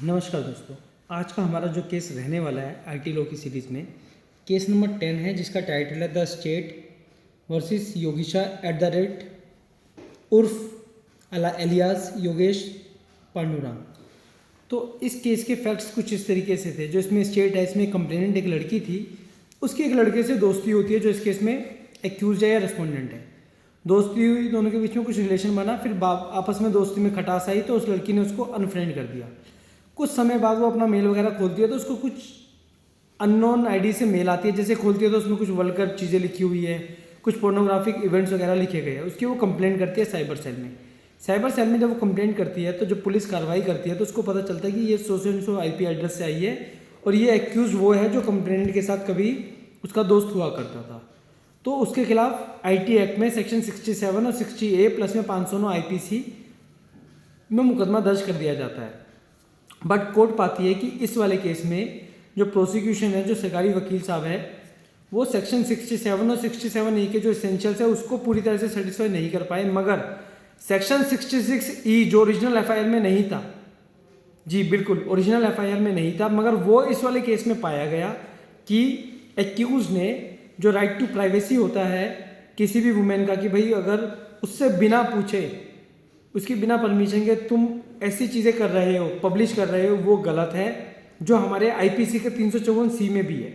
नमस्कार दोस्तों, आज का हमारा जो केस रहने वाला है आईटी लॉ की सीरीज़ में केस नंबर 10 है, जिसका टाइटल है the state versus Yogisha at the rate उर्फ एलियास योगेश पांडुरंग। तो इस केस के फैक्ट्स कुछ इस तरीके से थे। जो इसमें स्टेट है, इसमें कंप्लेनेंट एक लड़की थी, उसकी एक लड़के से दोस्ती होती है जो इस केस में एक्यूज है या रेस्पोंडेंट है। दोस्ती हुई, दोनों के बीच में कुछ रिलेशन बना, फिर आपस में दोस्ती में खटास आई तो उस लड़की ने उसको अनफ्रेंड कर दिया। कुछ समय बाद वो अपना मेल वगैरह खोलती है तो उसको कुछ अननोन आईडी से मेल आती है। जैसे खोलती है तो उसमें कुछ वल्गर चीज़ें लिखी हुई है, कुछ पोर्नोग्राफिक इवेंट्स वगैरह लिखे गए हैं। उसकी वो कंप्लेंट करती है साइबर सेल में। साइबर सेल में जब वो कंप्लेंट करती है तो जब पुलिस कार्रवाई करती है तो उसको पता चलता है कि ये सो IP एड्रेस से आई है और ये एक्यूज वो है जो कंप्लेंट के साथ कभी उसका दोस्त हुआ करता था। तो उसके खिलाफ IT एक्ट में सेक्शन 67 और 60A प्लस में 509 IPC में मुकदमा दर्ज कर दिया जाता है। बट कोर्ट पाती है कि इस वाले केस में जो प्रोसिक्यूशन है, जो सरकारी वकील साहब है, वो सेक्शन 67 और 67A के जो इसेंशियल्स है उसको पूरी तरह से सेटिस्फाई नहीं कर पाए। मगर सेक्शन 66E जो ओरिजिनल FIR में नहीं था, जी बिल्कुल ओरिजिनल FIR में नहीं था, मगर वो इस वाले केस में पाया गया कि एक्यूज ने जो राइट टू प्राइवेसी होता है किसी भी वुमेन का, कि भाई अगर उससे बिना पूछे, उसकी बिना परमिशन के तुम ऐसी चीज़ें कर रहे हो, पब्लिश कर रहे हो, वो गलत है। जो हमारे IPC के 354C में भी है।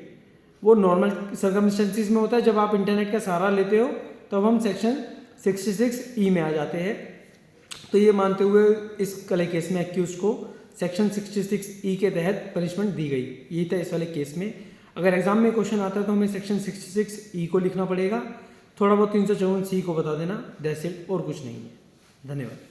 वो नॉर्मल सर्कमस्टेंसेस में होता है, जब आप इंटरनेट का सहारा लेते हो तब हम सेक्शन 66E में आ जाते हैं। तो ये मानते हुए इस वाले केस में एक्यूज को सेक्शन 66E के तहत पनिशमेंट दी गई। यही था इस वाले केस में। अगर एग्जाम में क्वेश्चन आता है तो हमें सेक्शन 66E को लिखना पड़ेगा, थोड़ा बहुत 354C को बता देना, दैट्स इट, और कुछ नहीं है। धन्यवाद।